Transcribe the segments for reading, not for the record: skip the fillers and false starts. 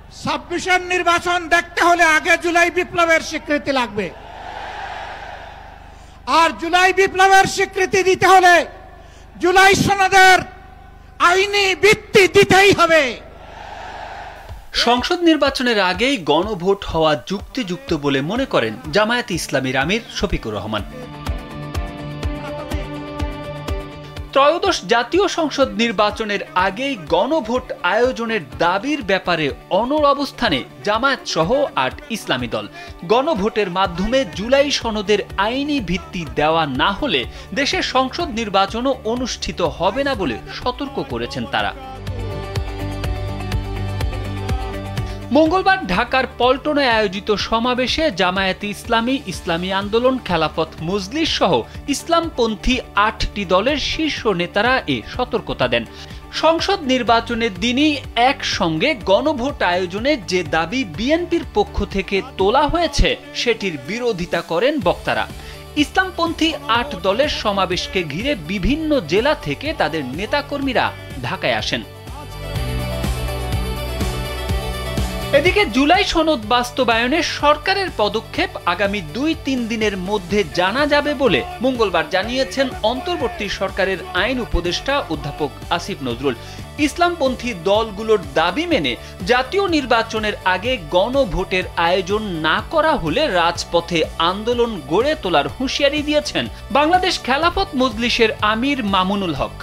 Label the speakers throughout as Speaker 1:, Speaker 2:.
Speaker 1: 26-এর নির্বাচন দেখতে হলে আগে জুলাই বিপ্লবের স্বীকৃতি লাগবে, আর জুলাই বিপ্লবের স্বীকৃতি দিতে হলে জুলাই সনদের আইনি ভিত্তি দিতেই হবে।
Speaker 2: সংসদ নির্বাচনের আগেই গণভোট হওয়া যুক্তিযুক্ত বলে মনে করেন জামায়াতে ইসলামীর আমির শফিকুর রহমান। ত্রয়োদশ জাতীয় সংসদ নির্বাচনের আগেই গণভোট আয়োজনের দাবির ব্যাপারে অনড় অবস্থানে জামায়াত সহ ৮ ইসলামী দল। গণভোটের মাধ্যমে জুলাই সনদের আইনি ভিত্তি দেওয়া না হলে দেশের সংসদ নির্বাচনও অনুষ্ঠিত হবে না বলে সতর্ক করেছেন তারা। মঙ্গলবার ঢাকার পল্টনে আয়োজিত সমাবেশে জামায়াতে ইসলামী, ইসলামী আন্দোলন, খেলাফত মজলিস সহ ইসলামপন্থী ৮টি দলের শীর্ষ নেতারা এ সতর্কতা দেন। সংসদ নির্বাচনের দিনই একসঙ্গে গণভোট আয়োজনের যে দাবি বিএনপির পক্ষ থেকে তোলা হয়েছে সেটির বিরোধিতা করেন বক্তারা। ইসলামপন্থী ৮ দলের সমাবেশকে ঘিরে বিভিন্ন জেলা থেকে তাদের নেতাকর্মীরা ঢাকায় আসেন। এদিকে জুলাই সনদ বাস্তবায়নে সরকারের পদক্ষেপ আগামী ২-৩ দিনের মধ্যে জানা যাবে বলে মঙ্গলবার জানিয়েছেন অন্তর্বর্তী সরকারের আইন উপদেষ্টা অধ্যাপক আসিফ নজরুল। ইসলামপন্থী দলগুলোর দাবি মেনে জাতীয় নির্বাচনের আগে গণভোটের আয়োজন না করা হলে রাজপথে আন্দোলন গড়ে তোলার হুঁশিয়ারি দিয়েছেন বাংলাদেশ খেলাফত মজলিসের আমির মামুনুল হক।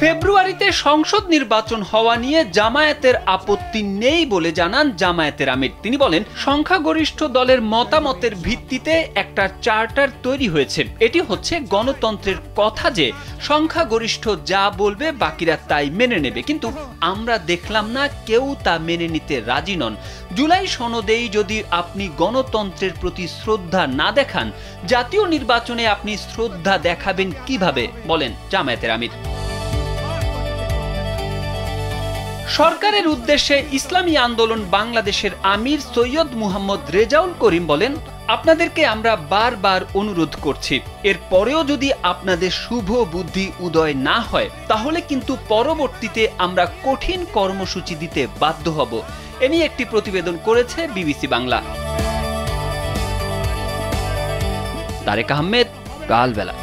Speaker 2: ফেব্রুয়ারিতে সংসদ নির্বাচন হওয়া নিয়ে জামায়াতের আপত্তি নেই বলে জানান জামায়াতের আমির। তিনি বলেন, সংখ্যাগরিষ্ঠ দলের মতামতের ভিত্তিতে একটা চার্টার তৈরি হয়েছে। এটি হচ্ছে গণতন্ত্রের কথা যে সংখ্যাগরিষ্ঠ যা বলবে বাকিরা তাই মেনে নেবে, কিন্তু আমরা দেখলাম না কেউ তা মেনে নিতে রাজি নন। জুলাই সনদেই যদি আপনি গণতন্ত্রের প্রতি শ্রদ্ধা না দেখান, জাতীয় নির্বাচনে আপনি শ্রদ্ধা দেখাবেন কিভাবে, বলেন জামায়াতের আমির। সরকারের উদ্দেশ্যে ইসলামী আন্দোলন বাংলাদেশের আমির সৈয়দ মুহাম্মদ রেজাউল করিম বলেন, আপনাদেরকে আমরা বারবার অনুরোধ করছি, এর পরেও যদি আপনাদের শুভ বুদ্ধি উদয় না হয় তাহলে কিন্তু পরবর্তীতে আমরা কঠিন কর্মসূচি দিতে বাধ্য হব। এ নিয়ে একটি প্রতিবেদন করেছে বিবিসি বাংলা। তারেক আহমেদ, কালবেলা।